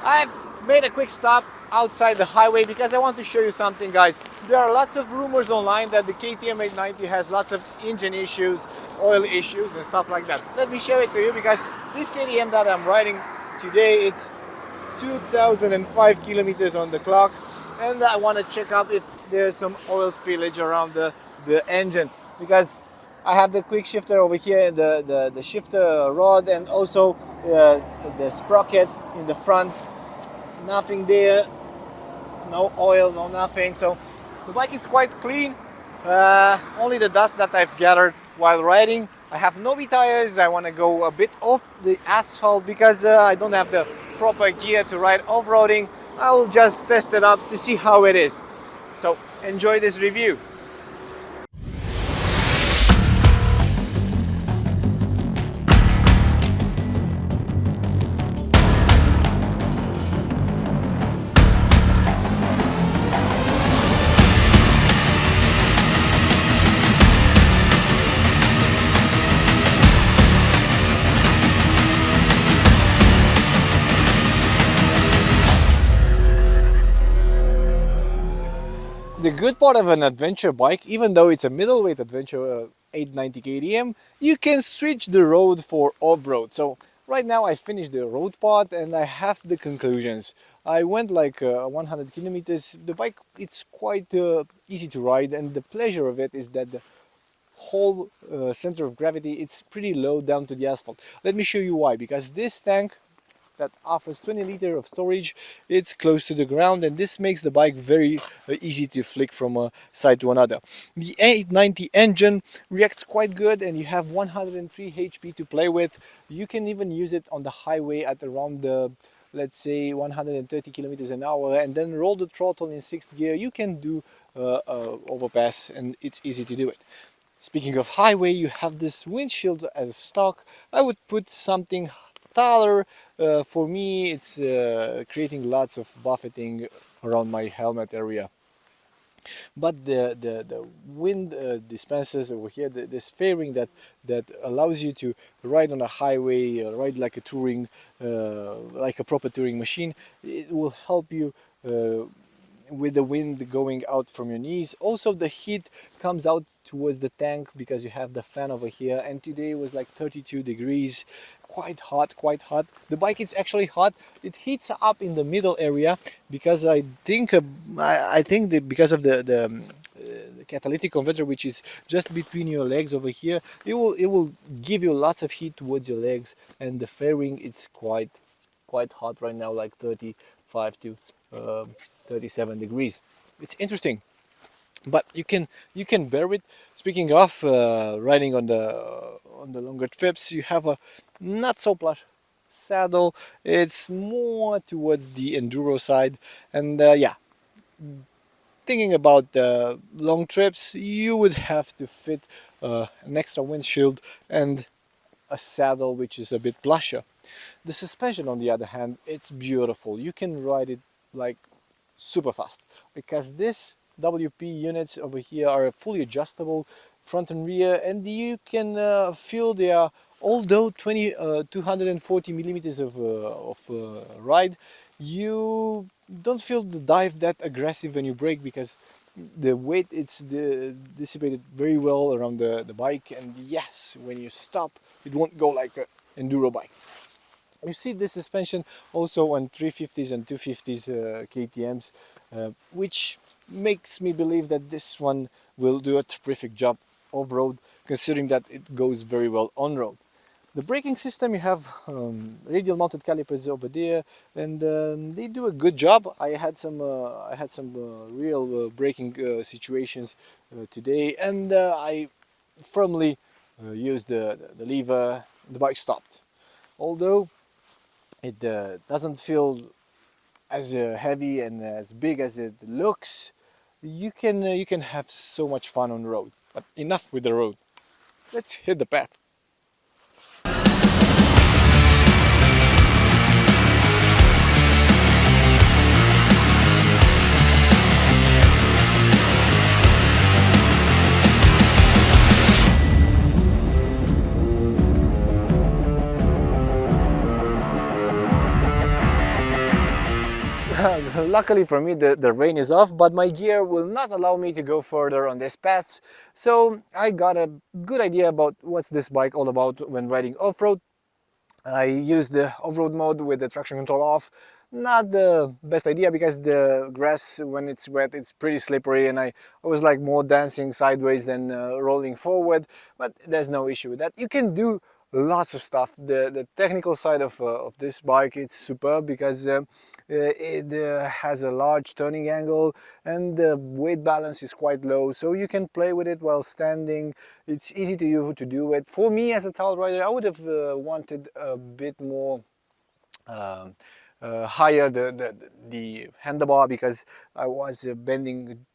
I've made a quick stop outside the highway because I want to show you something, guys. There are lots of rumors online that the KTM 890 has lots of engine issues, oil issues and stuff like that. Let me show it to you because this KTM that I'm riding today, it's 2005 kilometers on the clock, and I want to check out if there's some oil spillage around the engine, because I have the quick shifter over here, the shifter rod, and also the sprocket in the front. Nothing there, no oil, no nothing. So the bike is quite clean. Only the dust that I've gathered while riding. I have no tires. I want to go a bit off the asphalt because I don't have the proper gear to ride off-roading. I will just test it up to see how it is. So enjoy this review. The good part of an adventure bike, even though it's a middleweight adventure 890 KTM, you can switch the road for off-road. So right now I finished the road part and I have the conclusions. I went like 100 kilometers. The bike, it's quite easy to ride, and the pleasure of it is that the whole center of gravity, it's pretty low down to the asphalt. Let me show you why. Because this tank that offers 20 liters of storage, it's close to the ground, and this makes the bike very easy to flick from a side to another. The 890 engine reacts quite good, and you have 103 HP to play with. You can even use it on the highway at around the, let's say, 130 kilometers an hour, and then roll the throttle in 6th gear. You can do overpass, and it's easy to do it. Speaking of highway, you have this windshield as stock. I would put something taller. For me, it's creating lots of buffeting around my helmet area. But the wind dispensers over here, this fairing that allows you to ride on a highway, ride like a touring, like a proper touring machine, it will help you with the wind going out from your knees. Also, the heat comes out towards the tank because you have the fan over here, and today was like 32 degrees. Quite hot, quite hot. The bike is actually hot. It heats up in the middle area because I think that because of the catalytic converter, which is just between your legs over here, it will give you lots of heat towards your legs, and the fairing, it's quite hot right now, like 35 to 37 degrees. It's interesting, but you can bear it. Speaking of riding on the longer trips, you have a not so plush saddle. It's more towards the enduro side, and yeah, thinking about the long trips, you would have to fit an extra windshield and a saddle which is a bit plusher. The suspension, on the other hand, it's beautiful. You can ride it like super fast because this WP units over here are fully adjustable, front and rear, and you can feel they are, although 240 millimeters of ride, you don't feel the dive that aggressive when you brake because the weight it's dissipated very well around the bike, and yes, when you stop it won't go like an enduro bike. You see this suspension also on 350s and 250s KTMs, which makes me believe that this one will do a terrific job off-road, considering that it goes very well on-road. The braking system, you have radial mounted calipers over there, and they do a good job. I had some real braking situations today, and I firmly used the lever. The bike stopped. Although it doesn't feel as heavy and as big as it looks, you can have so much fun on the road. But enough with the road. Let's hit the path. Luckily for me, the rain is off, but my gear will not allow me to go further on these paths. So I got a good idea about what's this bike all about when riding off-road. I use the off-road mode with the traction control off. Not the best idea because the grass, when it's wet, it's pretty slippery, and I was like more dancing sideways than rolling forward. But there's no issue with that. You can do lots of stuff. The technical side of this bike, it's superb because it has a large turning angle and the weight balance is quite low, so you can play with it while standing. It's easy to do it. For me as a towel rider, I would have wanted a bit more um, higher the handlebar, because I was bending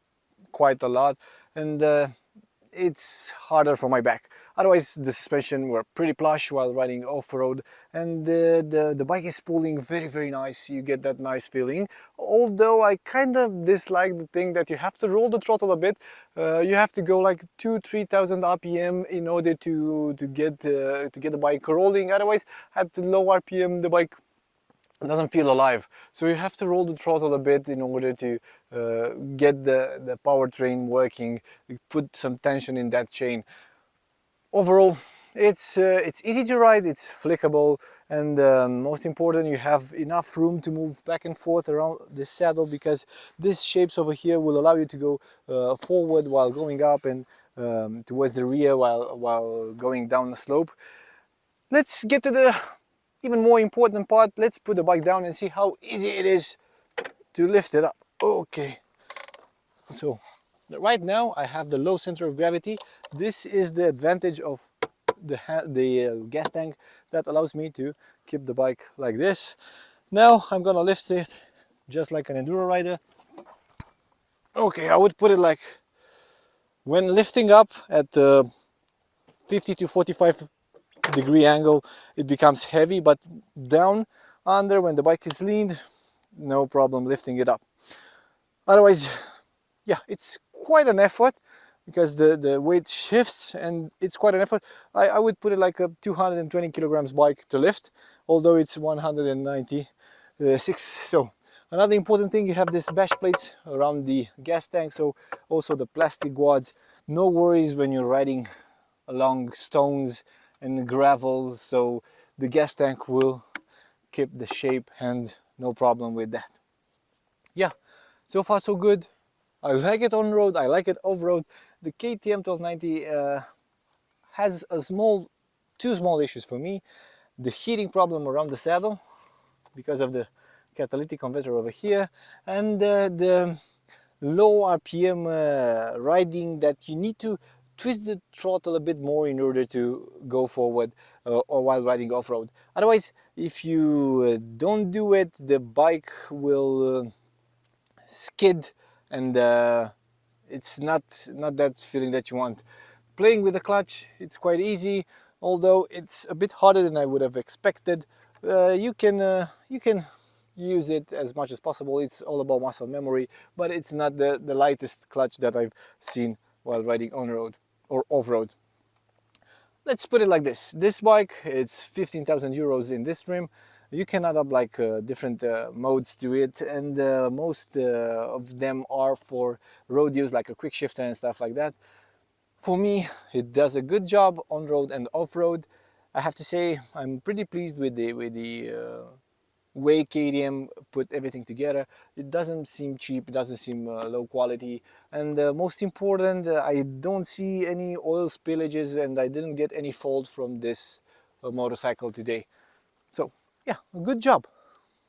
quite a lot, and it's harder for my back. Otherwise, the suspension were pretty plush while riding off-road, and the bike is pulling very nice. You get that nice feeling. Although I kind of dislike the thing that you have to roll the throttle a bit. You have to go like 2,000-3,000 RPM in order to get the bike rolling. Otherwise, at low RPM, the bike doesn't feel alive. So you have to roll the throttle a bit in order to get the powertrain working, put some tension in that chain. Overall, it's easy to ride, it's flickable, and most important, you have enough room to move back and forth around the saddle, because these shapes over here will allow you to go forward while going up, and towards the rear while going down the slope. Let's get to the even more important part. Let's put the bike down and see how easy it is to lift it up. Okay, so right now I have the low center of gravity. This is the advantage of the gas tank that allows me to keep the bike like this. Now I'm gonna lift it just like an enduro rider. Okay, I would put it like when lifting up at 50 to 45 degree angle, it becomes heavy, but down under, when the bike is leaned, no problem lifting it up. Otherwise, yeah, it's quite an effort because the weight shifts, and it's quite an effort. I would put it like a 220 kilograms bike to lift, although it's 196. So another important thing, you have this bash plates around the gas tank, so also the plastic guards. No worries when you're riding along stones and gravel, so the gas tank will keep the shape, and no problem with that. Yeah, so far so good. I like it on road, I like it off road. The KTM 1290 has two small issues for me. The heating problem around the saddle because of the catalytic converter over here, and the low RPM riding, that you need to twist the throttle a bit more in order to go forward or while riding off-road. Otherwise, if you don't do it, the bike will skid, and it's not that feeling that you want. Playing with the clutch, it's quite easy, although it's a bit harder than I would have expected. You can use it as much as possible. It's all about muscle memory, but it's not the lightest clutch that I've seen while riding on road or off-road. Let's put it like this. This bike, it's 15,000 euros in this trim. You can add up like different modes to it, and most of them are for road use, like a quick shifter and stuff like that. For me, it does a good job on road and off road. I have to say I'm pretty pleased with the way KTM put everything together. It doesn't seem cheap, it doesn't seem low quality, and most important, I don't see any oil spillages, and I didn't get any fault from this motorcycle today. So yeah, good job.